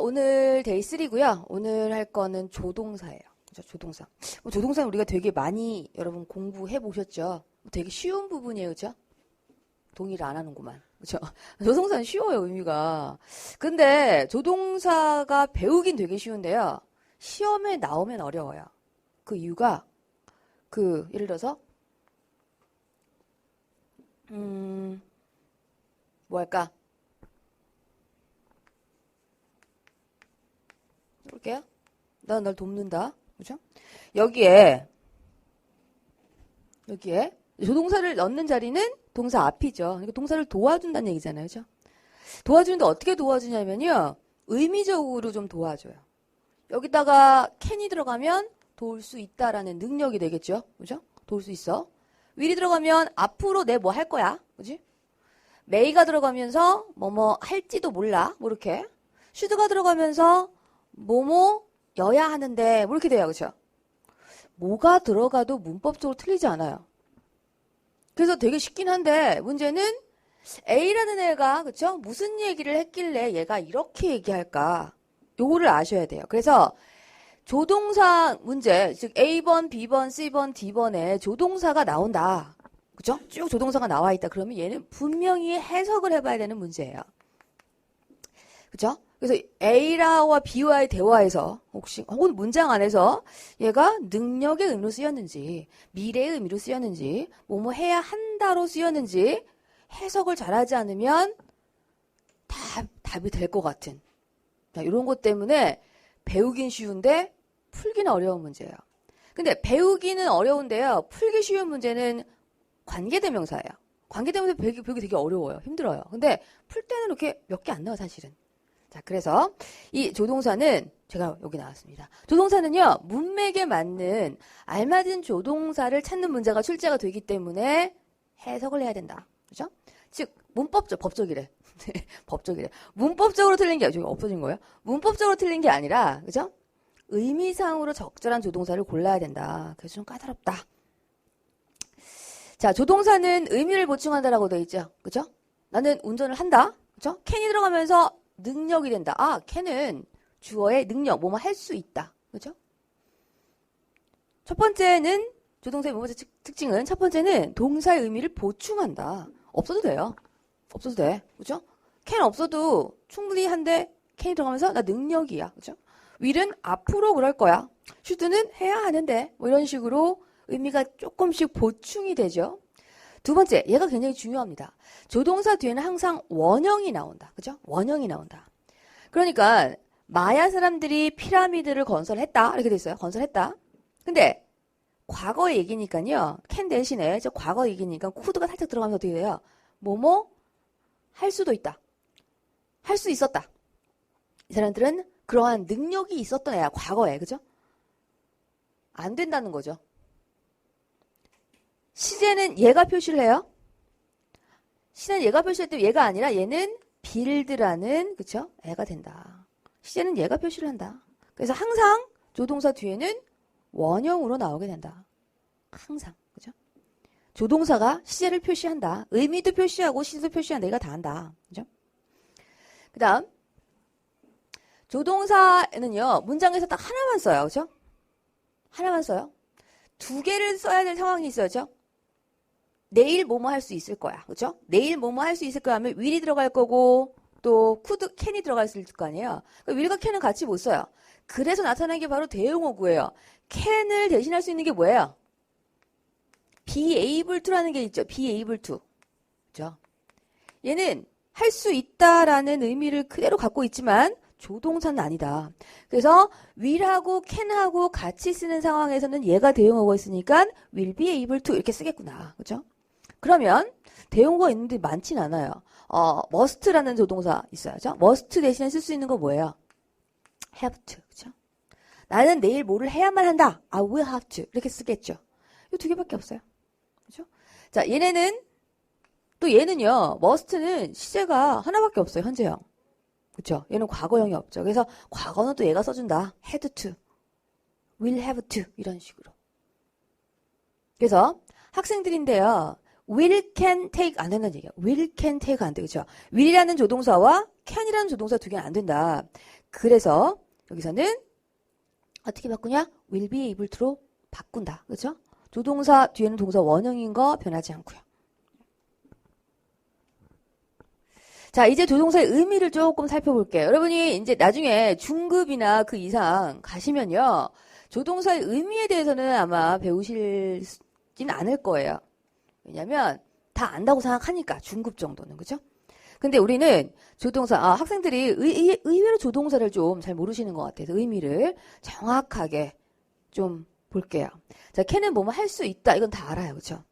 오늘 데이 3고요. 오늘 할 거는 조동사예요. 그죠? 조동사. 조동사는 우리가 되게 많이 여러분 공부해 보셨죠? 되게 쉬운 부분이에요. 그죠? 동의를 안 하는구만. 그죠? 조동사는 쉬워요, 의미가. 근데 조동사가 배우긴 되게 쉬운데요. 시험에 나오면 어려워요. 그 이유가 예를 들어서 뭐 할까? 볼게요. 난 널 돕는다. 그죠? 여기에 조동사를 넣는 자리는 동사 앞이죠. 그러니까 동사를 도와준다는 얘기잖아요. 그죠? 도와주는데 어떻게 도와주냐면요. 의미적으로 좀 도와줘요. 여기다가 can이 들어가면 도울 수 있다라는 능력이 되겠죠. 그죠? 도울 수 있어. will이 들어가면 앞으로 내 뭐 할 거야. 그지? may가 들어가면서 뭐뭐 할지도 몰라. 뭐 이렇게. should가 들어가면서 뭐뭐여야 하는데 뭐 이렇게 돼요. 그죠? 뭐가 들어가도 문법적으로 틀리지 않아요. 그래서 되게 쉽긴 한데 문제는 A라는 애가 그쵸? 무슨 얘기를 했길래 얘가 이렇게 얘기할까? 요거를 아셔야 돼요. 그래서 조동사 문제, 즉 A번, B번, C번, D번에 조동사가 나온다. 그죠? 쭉 조동사가 나와 있다. 그러면 얘는 분명히 해석을 해봐야 되는 문제예요. 그죠? 그래서 A와 B와의 대화에서 혹은 문장 안에서 얘가 능력의 의미로 쓰였는지 미래의 의미로 쓰였는지 뭐뭐 해야 한다로 쓰였는지 해석을 잘하지 않으면 답이 될 것 같은 이런 것 때문에 배우긴 쉬운데 풀기는 어려운 문제예요. 근데 배우기는 어려운데요. 풀기 쉬운 문제는 관계대명사예요. 관계대명사 배우기 되게 어려워요. 힘들어요. 근데 풀 때는 이렇게 몇 개 안 나와요. 사실은. 자, 그래서 이 조동사는 제가 여기 나왔습니다. 조동사는요. 문맥에 맞는 알맞은 조동사를 찾는 문제가 출제가 되기 때문에 해석을 해야 된다. 그죠? 즉 법적이래. 법적이래. 문법적으로 틀린 게 저기 없어진 거예요? 문법적으로 틀린 게 아니라 그죠? 의미상으로 적절한 조동사를 골라야 된다. 그래서 좀 까다롭다. 자, 조동사는 의미를 보충한다라고 되어 있죠. 그죠? 나는 운전을 한다. 그죠? can이 들어가면서 능력이 된다. 아, can은 주어의 능력, 뭐뭐 할 수 있다. 그죠? 첫 번째는 조동사의 특징은 첫 번째는 동사의 의미를 보충한다. 없어도 돼요. 없어도 돼. 그죠? can 없어도 충분히 한데 can이 들어가면서 나 능력이야. 그죠? will은 앞으로 그럴 거야. should는 해야 하는데 뭐 이런 식으로 의미가 조금씩 보충이 되죠. 두 번째, 얘가 굉장히 중요합니다. 조동사 뒤에는 항상 원형이 나온다. 그죠? 원형이 나온다. 그러니까 마야 사람들이 피라미드를 건설했다. 이렇게 돼 있어요. 건설했다. 근데 과거 얘기니까요. can 대신에 저 과거 얘기니까 could가 살짝 들어가면서 어떻게 돼요? 뭐뭐 할 수도 있다. 할 수 있었다. 이 사람들은 그러한 능력이 있었던 애야. 과거에. 그죠? 안 된다는 거죠. 시제는 얘가 표시를 해요. 시제는 얘가 표시할 때 얘가 아니라 얘는 build라는 그쵸? 애가 된다. 시제는 얘가 표시를 한다. 그래서 항상 조동사 뒤에는 원형으로 나오게 된다. 항상. 그죠? 조동사가 시제를 표시한다. 의미도 표시하고 시제도 표시한다. 얘가 다 한다. 그죠? 그 다음 조동사는요. 문장에서 딱 하나만 써요. 그죠? 하나만 써요. 두 개를 써야 될 상황이 있어요. 그죠? 내일 뭐뭐 할 수 있을 거야. 그죠? 내일 뭐뭐 할 수 있을 거야 하면 will이 들어갈 거고 또 could, can이 들어갈 수 있을 거 아니에요. 그러니까 will과 can은 같이 못 써요. 그래서 나타난 게 바로 대용어구예요. can을 대신할 수 있는 게 뭐예요? be able to라는 게 있죠. be able to. 그죠? 얘는 할 수 있다라는 의미를 그대로 갖고 있지만 조동사는 아니다. 그래서 will하고 can하고 같이 쓰는 상황에서는 얘가 대용어가 있으니까 will be able to 이렇게 쓰겠구나. 그죠? 그러면 대용어가 있는데 많진 않아요. must라는 조동사 있어야죠. must 대신에 쓸 수 있는 거 뭐예요? have to. 그죠? 나는 내일 뭐를 해야만 한다. I will have to. 이렇게 쓰겠죠. 이 두 개밖에 없어요. 그죠? 자, 얘네는 또 얘는요. must는 시제가 하나밖에 없어요. 현재형. 그쵸? 얘는 과거형이 없죠. 그래서 과거는 또 얘가 써준다. had to, will have to 이런 식으로. 그래서 학생들인데요. will, can, take 안 된다는 얘기야. will, can, take 안 돼. 그죠? will이라는 조동사와 can이라는 조동사 두 개는 안 된다. 그래서 여기서는 어떻게 바꾸냐? will be able to로 바꾼다. 그죠? 조동사 뒤에는 동사 원형인 거 변하지 않고요. 자, 이제 조동사의 의미를 조금 살펴볼게요. 여러분이 이제 나중에 중급이나 그 이상 가시면요. 조동사의 의미에 대해서는 아마 배우시진 않을 거예요. 왜냐면 다 안다고 생각하니까 중급 정도는. 그죠? 근데 우리는 조동사, 학생들이 의외로 조동사를 좀 잘 모르시는 것 같아서 의미를 정확하게 좀 볼게요. 자, can은 뭐뭐 할 수 있다. 이건 다 알아요. 그죠?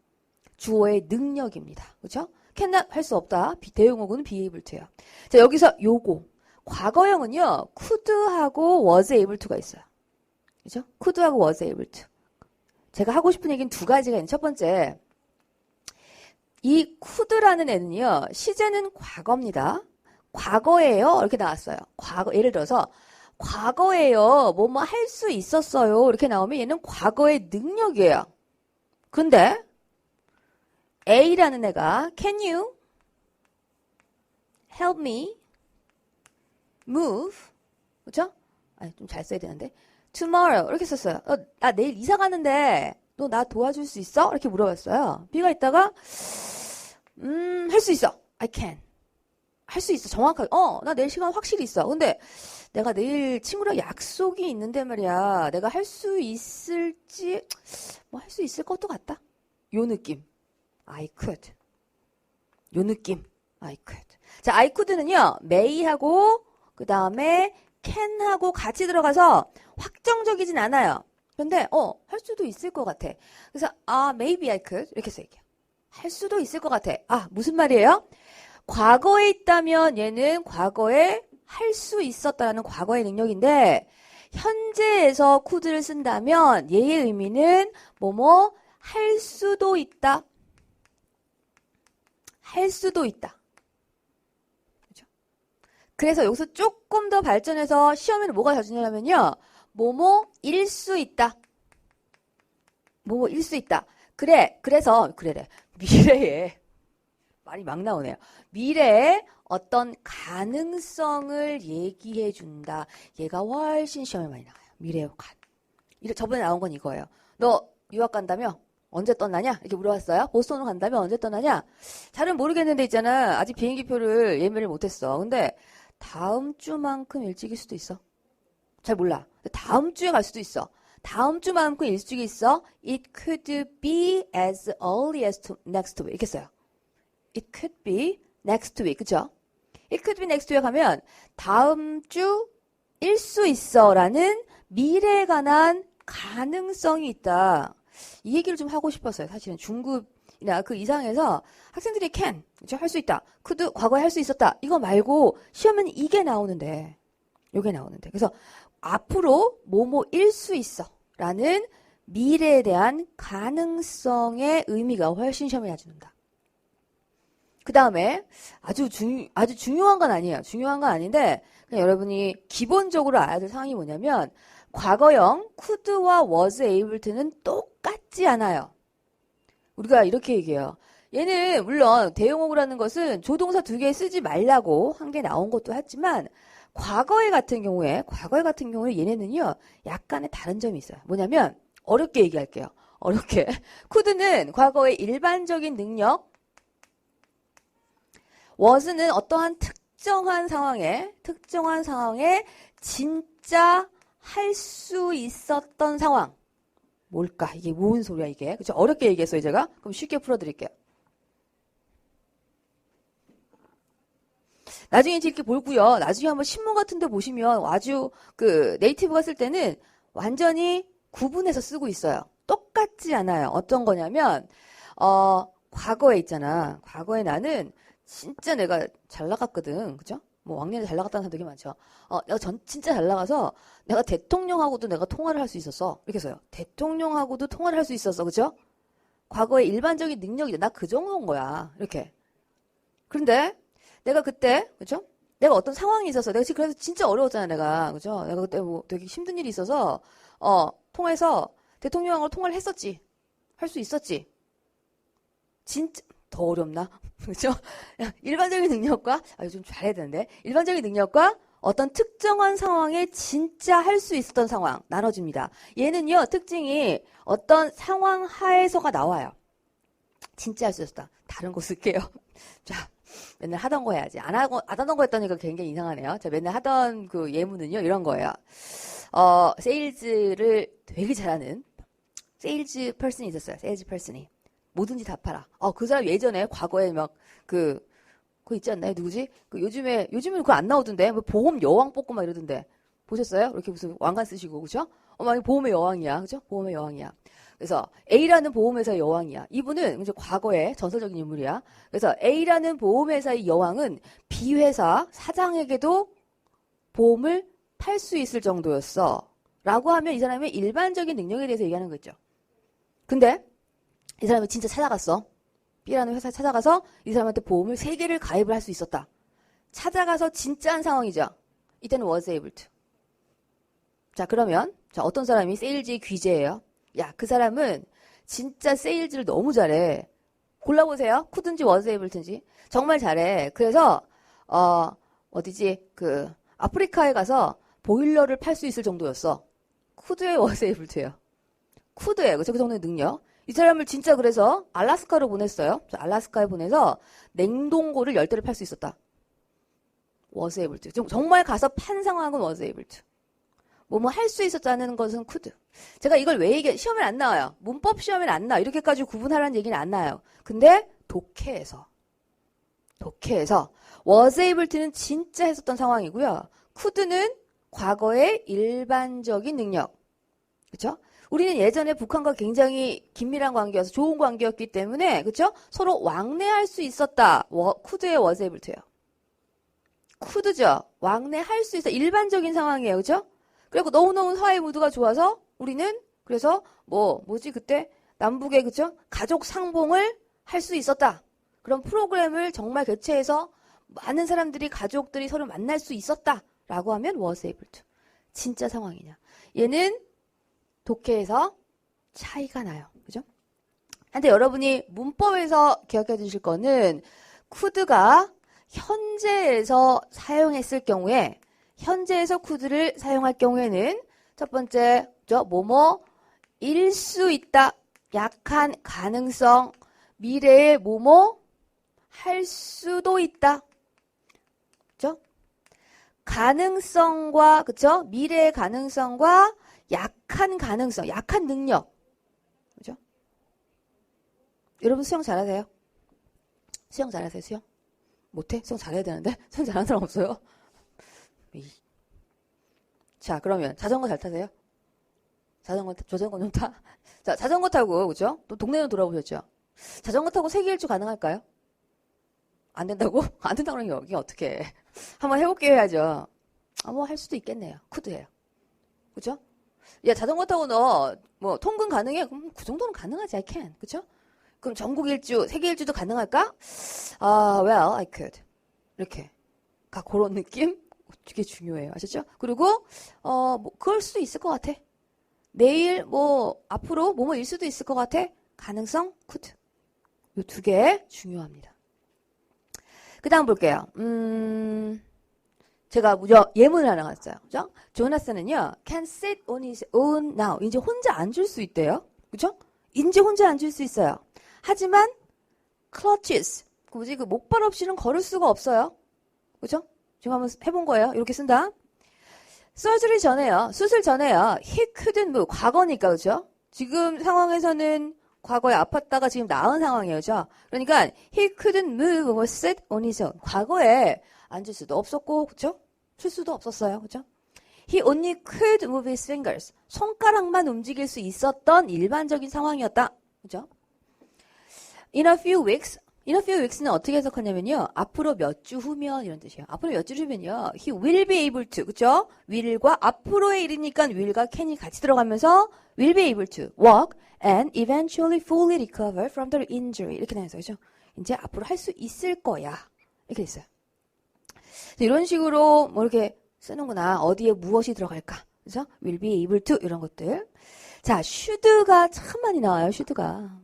주어의 능력입니다. 그죠? can은 할 수 없다. 대용어구는 be able to요. 자, 여기서 요거. 과거형은요, could하고 was able to가 있어요. 그죠? could하고 was able to. 제가 하고 싶은 얘기는 두 가지가 있는 첫 번째. 이 could라는 애는요, 시제는 과거입니다. 과거예요. 이렇게 나왔어요. 과거, 예를 들어서, 과거에요. 뭐뭐 할 수 있었어요. 이렇게 나오면 얘는 과거의 능력이에요. 그런데, A라는 애가, can you help me move? 그쵸? 좀 잘 써야 되는데. tomorrow. 이렇게 썼어요. 나 내일 이사 가는데, 너 나 도와줄 수 있어? 이렇게 물어봤어요. B가 있다가, 할 수 있어. I can. 할 수 있어. 정확하게. 나 내일 시간 확실히 있어. 근데 내가 내일 친구랑 약속이 있는데 말이야. 내가 할 수 있을지, 뭐 할 수 있을 것도 같다. 요 느낌. I could. 요 느낌. I could. 자, I could는요, may하고, 그 다음에 can하고 같이 들어가서 확정적이진 않아요. 근데, 할 수도 있을 것 같아. 그래서, maybe I could. 이렇게 써야겠요. 할 수도 있을 것 같아. 무슨 말이에요? 과거에 있다면 얘는 과거에 할 수 있었다는 과거의 능력인데 현재에서 could를 쓴다면 얘의 의미는 뭐뭐 할 수도 있다. 할 수도 있다. 그렇죠? 그래서 여기서 조금 더 발전해서 시험에는 뭐가 자주 나냐면요. 뭐뭐일 수 있다. 뭐뭐일 수 있다. 그래서 미래에 말이 막 나오네요. 미래에 어떤 가능성을 얘기해 준다. 얘가 훨씬 시험에 많이 나와요. 미래의 저번에 나온 건 이거예요. 너 유학 간다며? 언제 떠나냐? 이렇게 물어봤어요. 보스턴으로 간다며? 언제 떠나냐? 잘은 모르겠는데 있잖아. 아직 비행기표를 예매를 못했어. 근데 다음 주만큼 일찍일 수도 있어. 잘 몰라. 다음 주에 갈 수도 있어. 다음 주만큼 일찍이 있어. It could be as early as next week. 이렇게 써요. It could be next week. 그죠? It could be next week 하면 다음 주일 수 있어 라는 미래에 관한 가능성이 있다. 이 얘기를 좀 하고 싶었어요. 사실은 중급이나 그 이상에서 학생들이 can, 그렇죠? 할 수 있다. could, 과거에 할 수 있었다. 이거 말고 시험은 이게 나오는데 이게 나오는데 그래서 앞으로 뭐뭐일 수 있어 라는 미래에 대한 가능성의 의미가 훨씬 시험에 나준다. 그 다음에 아주 중요한 건 아니에요. 중요한 건 아닌데 그냥 여러분이 기본적으로 알아야 될 상황이 뭐냐면 과거형 could와 was able to는 똑같지 않아요. 우리가 이렇게 얘기해요. 얘는 물론 대용어구라는 것은 조동사 두 개 쓰지 말라고 한 게 나온 것도 했지만 과거에 같은 경우에 얘네는요 약간의 다른 점이 있어요. 뭐냐면 어렵게 얘기할게요. 어렵게 could는 과거의 일반적인 능력, was는 어떠한 특정한 상황에 진짜 할 수 있었던 상황. 뭘까? 이게 뭔 소리야 이게? 그쵸? 어렵게 얘기했어요 제가. 그럼 쉽게 풀어드릴게요. 나중에 이렇게 보고요. 나중에 한번 신문 같은 데 보시면 아주 그 네이티브가 쓸 때는 완전히 구분해서 쓰고 있어요. 똑같지 않아요. 어떤 거냐면 과거에 있잖아. 과거에 나는 진짜 내가 잘 나갔거든. 그죠? 뭐 왕년에 잘 나갔다는 사람 되게 많죠. 내가 진짜 잘 나가서 내가 대통령하고도 내가 통화를 할 수 있었어. 이렇게 써요. 대통령하고도 통화를 할 수 있었어. 그죠? 과거의 일반적인 능력이다. 나 그 정도인 거야. 이렇게. 그런데 내가 그때, 그죠? 내가 어떤 상황이 있어서 내가 지금 그래서 진짜 어려웠잖아, 내가. 그죠? 내가 그때 뭐 되게 힘든 일이 있어서 통해서 대통령하고 통화를 했었지. 할 수 있었지. 진짜 더 어렵나? 그렇죠? 일반적인 능력과 좀 잘해야 되는데 일반적인 능력과 어떤 특정한 상황에 진짜 할 수 있었던 상황 나눠집니다. 얘는요 특징이 어떤 상황 하에서가 나와요. 진짜 할 수 있었다. 다른 거 쓸게요. 자, 맨날 하던 거 해야지. 안 하던 거 했다니까 굉장히 이상하네요. 자, 맨날 하던 그 예문은요 이런 거예요. 세일즈를 되게 잘하는 세일즈 퍼슨이 있었어요. 세일즈 퍼슨이. 뭐든지 다 팔아. 그 사람 예전에 과거에 막 그거 있지 않나요? 누구지? 요즘에는 그거 안 나오던데. 뭐 보험 여왕 뽑고 막 이러던데. 보셨어요? 이렇게 무슨 왕관 쓰시고, 그죠? 막 보험의 여왕이야. 그죠? 보험의 여왕이야. 그래서 A라는 보험회사의 여왕이야. 이분은 이제 과거의 전설적인 인물이야. 그래서 A라는 보험회사의 여왕은 B회사 사장에게도 보험을 팔 수 있을 정도였어. 라고 하면 이 사람의 일반적인 능력에 대해서 얘기하는 거죠. 근데 이 사람이 진짜 찾아갔어. B라는 회사에 찾아가서 이 사람한테 보험을 3개를 가입을 할 수 있었다. 찾아가서 진짜 한 상황이죠. 이때는 was able to. 자, 그러면 어떤 사람이 세일즈의 귀재예요. 야, 그 사람은 진짜 세일즈를 너무 잘해. 골라보세요. could인지 was able to인지. 정말 잘해. 그래서 어디지? 아프리카에 가서 보일러를 팔 수 있을 정도였어. could에 was able to예요. could예요. 그 정도의 능력. 이 사람을 진짜 그래서 알라스카로 보냈어요. 알라스카에 보내서 냉동고를 10대를 팔 수 있었다. was able to. 정말 가서 판 상황은 was able to. 뭐 할 수 있었다는 것은 could. 제가 이걸 왜 시험에 안 나와요. 문법 시험에 안 나와. 이렇게까지 구분하라는 얘기는 안 나와요. 근데 독해에서 was able to는 진짜 했었던 상황이고요. could는 과거의 일반적인 능력. 그렇죠? 우리는 예전에 북한과 굉장히 긴밀한 관계여서 좋은 관계였기 때문에 그렇죠? 서로 왕래할 수 있었다. could의 was able to예요. could죠. 왕래할 수 있어. 일반적인 상황이에요. 그렇죠? 그리고 너무너무 사회 무드가 좋아서 우리는 그래서 그때 남북의 그렇죠? 가족 상봉을 할 수 있었다. 그런 프로그램을 정말 개최해서 많은 사람들이 가족들이 서로 만날 수 있었다라고 하면 was able to. 진짜 상황이냐. 얘는 독해에서 차이가 나요. 그죠? 근데 여러분이 문법에서 기억해 두실 거는 could가 현재에서 사용했을 경우에 현재에서 could를 사용할 경우에는 첫 번째 뭐뭐일 수 있다. 약한 가능성. 미래에 뭐뭐 할 수도 있다. 그죠? 가능성과 그죠? 미래의 가능성과 약한 가능성, 약한 능력. 그죠? 여러분 수영 잘하세요? 수영 잘하세요? 수영? 못해? 수영 잘해야 되는데? 수영 잘하는 사람 없어요? 자, 그러면 자전거 잘 타세요? 자전거 좀 타? 자, 자전거 타고, 그죠? 또 동네는 돌아보셨죠? 자전거 타고 세계 일주 가능할까요? 안 된다고? 안 된다고 그러면 여기 어떻게 해? 한번 해볼게요 해야죠. 할 수도 있겠네요. could예요. 그죠? 야, 자전거 타고 너, 통근 가능해? 그럼 그 정도는 가능하지, I can. 그쵸? 그럼 전국 일주, 세계 일주도 가능할까? well, I could. 이렇게. 그런 느낌? 되게 중요해요. 아셨죠? 그리고, 그럴 수도 있을 것 같아. 내일, 앞으로, 뭐일 수도 있을 것 같아. 가능성? could. 요 2개 중요합니다. 그 다음 볼게요. 제가 예문을 하나 갔어요. 그죠? 조나스는요, can sit on his own now. 이제 혼자 앉을 수 있대요. 그죠? 이제 혼자 앉을 수 있어요. 하지만, clutches. 그 목발 없이는 걸을 수가 없어요. 그죠? 지금 한번 해본 거예요. 이렇게 쓴다. surgery 전에요. 수술 전에요. he couldn't move. 과거니까, 그죠? 지금 상황에서는 과거에 아팠다가 지금 나은 상황이에요. 그죠? 그러니까, he couldn't move or sit on his own. 과거에 앉을 수도 없었고, 그죠? 출 수도 없었어요. 그죠? He only could move his fingers. 손가락만 움직일 수 있었던 일반적인 상황이었다. 그죠? In a few weeks는 어떻게 해석하냐면요. 앞으로 몇 주 후면 이런 뜻이에요. 앞으로 몇 주 후면요. He will be able to. 그죠? will과 앞으로의 일이니까 will과 can이 같이 들어가면서 will be able to walk and eventually fully recover from the injury. 이렇게 나와서 그죠? 이제 앞으로 할 수 있을 거야. 이렇게 있어요. 이런 식으로 이렇게 쓰는구나. 어디에 무엇이 들어갈까? 그죠? will be able to 이런 것들. 자, should가 참 많이 나와요. should가.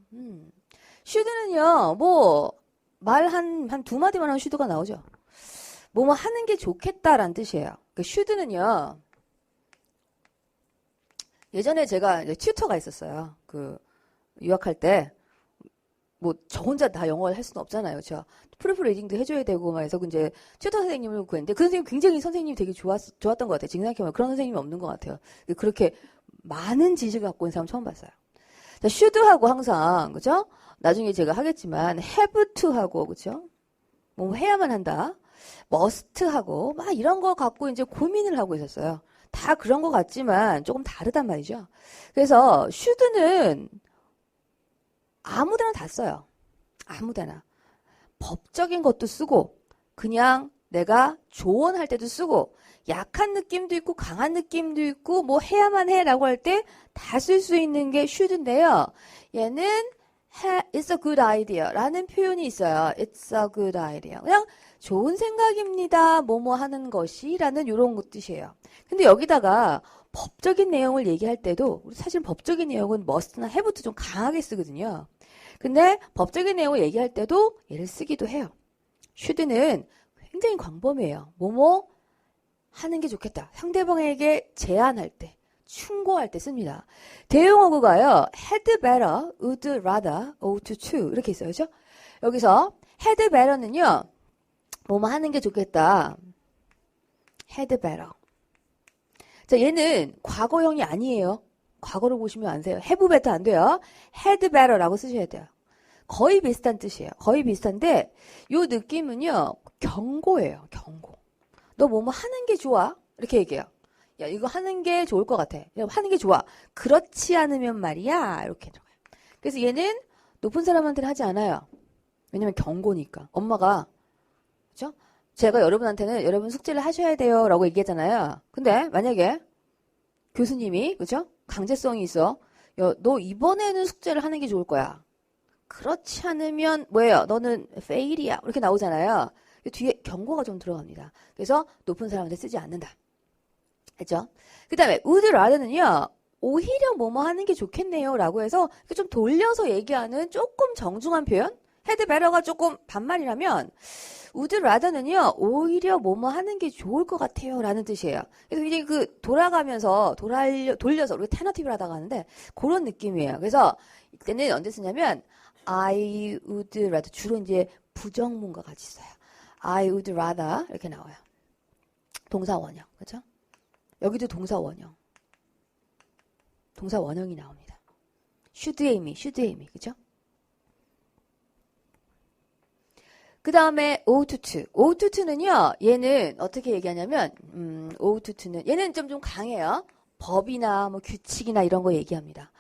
should는요, 뭐, 말 한 두 마디만 하면 should가 나오죠. 뭐뭐 하는 게 좋겠다라는 뜻이에요. 그 should는요, 예전에 제가 이제 튜터가 있었어요. 그, 유학할 때, 뭐, 저 혼자 다 영어를 할 수는 없잖아요. 저 프로필 리딩도 해줘야 되고, 막 해서, 이제, 튜터 선생님을 구했는데, 그 선생님 굉장히 선생님이 되게 좋았던 것 같아요. 지금 생각해보면 그런 선생님이 없는 것 같아요. 그렇게 많은 지식을 갖고 있는 사람 처음 봤어요. 자, should하고 항상, 그죠? 나중에 제가 하겠지만, have to 하고, 그죠? 뭐, 해야만 한다. must 하고, 막 이런 거 갖고 이제 고민을 하고 있었어요. 다 그런 것 같지만, 조금 다르단 말이죠. 그래서, should는, 아무데나 다 써요. 아무데나. 법적인 것도 쓰고 그냥 내가 조언할 때도 쓰고 약한 느낌도 있고 강한 느낌도 있고 뭐 해야만 해라고 할 때 다 쓸 수 있는 게 should인데요. 얘는 it's a good idea 라는 표현이 있어요. It's a good idea. 그냥 좋은 생각입니다. 뭐뭐 하는 것이 라는 이런 뜻이에요. 근데 여기다가 법적인 내용을 얘기할 때도 사실 법적인 내용은 must나 have도 좀 강하게 쓰거든요. 근데 법적인 내용을 얘기할 때도 얘를 쓰기도 해요. should는 굉장히 광범위해요. 뭐뭐 하는 게 좋겠다. 상대방에게 제안할 때, 충고할 때 씁니다. 대용어구가요. had better, would rather, ought to 이렇게 있어요. 그렇죠? 여기서 had better는요. 뭐뭐 하는 게 좋겠다. had better. 자, 얘는 과거형이 아니에요. 과거로 보시면 안 돼요. have better 안 돼요. had better라고 쓰셔야 돼요. 거의 비슷한 뜻이에요. 거의 비슷한데 요 느낌은요. 경고예요. 경고. 너 뭐뭐 하는 게 좋아? 이렇게 얘기해요. 야, 이거 하는 게 좋을 것 같아. 야, 하는 게 좋아. 그렇지 않으면 말이야. 이렇게 들어가요. 그래서 얘는 높은 사람한테는 하지 않아요. 왜냐면 경고니까. 엄마가 그죠? 제가 여러분한테는 여러분 숙제를 하셔야 돼요 라고 얘기했잖아요. 근데 만약에 교수님이 그죠? 강제성이 있어. 야, 너 이번에는 숙제를 하는 게 좋을 거야. 그렇지 않으면 뭐예요? 너는 fail이야. 이렇게 나오잖아요. 뒤에 경고가 좀 들어갑니다. 그래서 높은 사람한테 쓰지 않는다. 했죠? 그 다음에 would rather는요. 오히려 뭐뭐 하는 게 좋겠네요 라고 해서 좀 돌려서 얘기하는 조금 정중한 표현? had better가 조금 반말이라면 would rather는요. 오히려 뭐뭐 하는 게 좋을 것 같아요 라는 뜻이에요. 그래서 굉장히 그 돌아가면서 돌려서 우리가 테너티브를 하다가 하는데 그런 느낌이에요. 그래서 이때는 언제 쓰냐면 I would rather 주로 이제 부정문과 같이 써요. I would rather 이렇게 나와요. 동사 원형, 그렇죠? 여기도 동사 원형. 동사 원형이 나옵니다. should의 의미, 그렇죠? 그 다음에 ought to. ought to는요, 얘는 어떻게 얘기하냐면, ought to는, 얘는 좀 강해요. 법이나 뭐 규칙이나 이런 거 얘기합니다.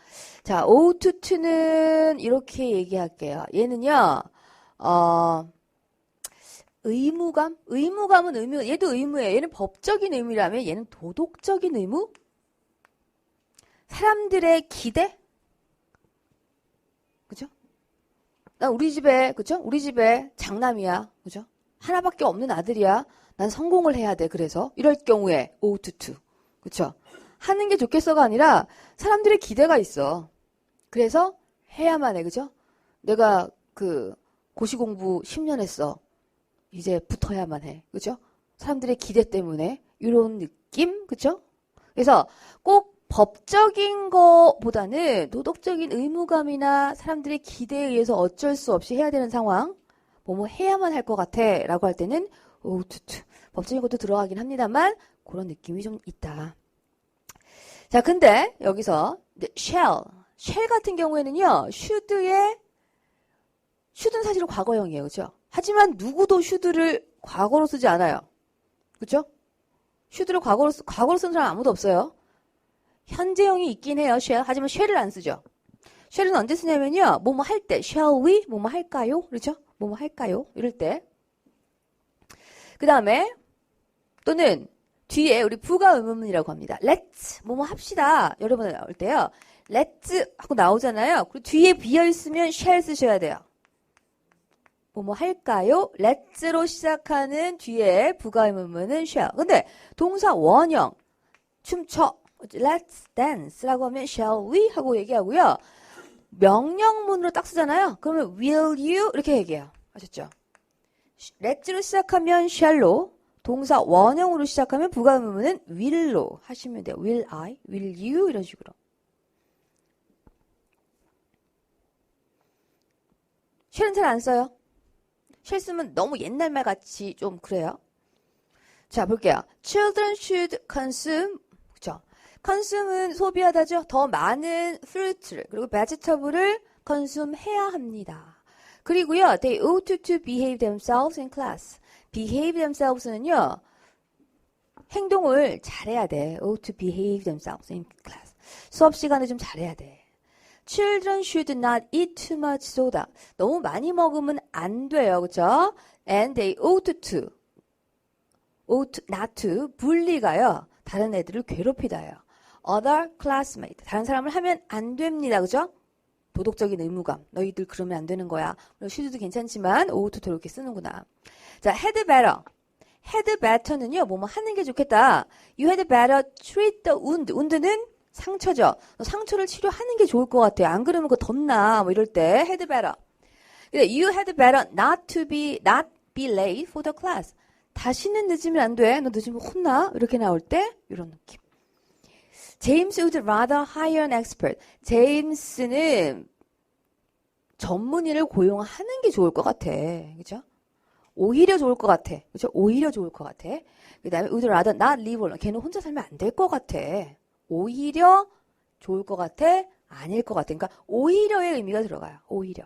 자, ought to는 이렇게 얘기할게요. 얘는요, 의무감은 얘도 의무예요. 얘는 법적인 의무라면 얘는 도덕적인 의무? 사람들의 기대? 그죠? 난 우리 집에, 그죠? 우리 집에 장남이야. 그죠? 하나밖에 없는 아들이야. 난 성공을 해야 돼. 그래서 이럴 경우에 ought to. 그죠? 하는 게 좋겠어가 아니라 사람들의 기대가 있어. 그래서 해야만 해. 그죠? 내가 고시 공부 10년 했어. 이제 붙어야만 해. 그죠? 사람들의 기대 때문에 이런 느낌? 그죠? 그래서 꼭 법적인 거보다는 도덕적인 의무감이나 사람들의 기대에 의해서 어쩔 수 없이 해야 되는 상황, 뭐뭐 해야만 할 것 같아 라고 할 때는 법적인 것도 들어가긴 합니다만 그런 느낌이 좀 있다. 자, 근데 여기서 shall 같은 경우에는요. should는 사실은 과거형이에요. 그죠? 하지만 누구도 should를 과거로 쓰지 않아요. 그죠? should를 과거로 쓰는 사람 아무도 없어요. 현재형이 있긴 해요. shall. 하지만 shall을 안 쓰죠. shall은 언제 쓰냐면요. 뭐뭐 할 때. shall we? 뭐뭐 할까요? 그렇죠? 뭐뭐 할까요? 이럴 때. 그 다음에 또는 뒤에 우리 부가 의문문이라고 합니다. let's 뭐뭐 합시다. 여러분 나올 때요. let's 하고 나오잖아요. 그리고 뒤에 비어있으면 shall 쓰셔야 돼요. 뭐뭐 할까요? let's로 시작하는 뒤에 부가 의문문은 shall. 근데 동사 원형 춤춰 let's dance라고 하면 shall we 하고 얘기하고요. 명령문으로 딱 쓰잖아요. 그러면 will you 이렇게 얘기해요. 아셨죠? let로 시작하면 shall로, 동사 원형으로 시작하면 부가의문문은 will로 하시면 돼요. will I, will you 이런 식으로. shall은 잘 안 써요. shall 쓰면 너무 옛날 말 같이 좀 그래요. 자, 볼게요. Children should consume, 그쵸? consume은 소비하다죠. 더 많은 fruit를, 그리고 vegetable을 consume 해야 합니다. 그리고요, they ought to behave themselves in class. behave themselves는요, 행동을 잘해야 돼. ought to behave themselves in class. 수업 시간에 좀 잘해야 돼. Children should not eat too much soda. 너무 많이 먹으면 안 돼요. 그쵸? And they ought not to bully가요. 다른 애들을 괴롭히다요. Other classmates. 다른 사람을 하면 안 됩니다. 그죠? 도덕적인 의무감. 너희들 그러면 안 되는 거야. should도 괜찮지만 ought to 이렇게 쓰는구나. 자, had better. had better는요. 뭐뭐 하는 게 좋겠다. You had better treat the wound. wound는 상처죠. 상처를 치료하는 게 좋을 것 같아요. 안 그러면 그거 덧나. 뭐 이럴 때 had better. You had better not be late for the class. 다시는 늦으면 안 돼. 너 늦으면 혼나. 이렇게 나올 때 이런 느낌. James would rather hire an expert. 제임스는 전문의를 고용하는 게 좋을 것 같아. 그죠? 오히려 좋을 것 같아. 그죠? 오히려 좋을 것 같아. 그 다음에 would rather not live alone. 걔는 혼자 살면 안 될 것 같아. 오히려 좋을 것 같아. 아닐 것 같아. 그러니까 오히려의 의미가 들어가요. 오히려.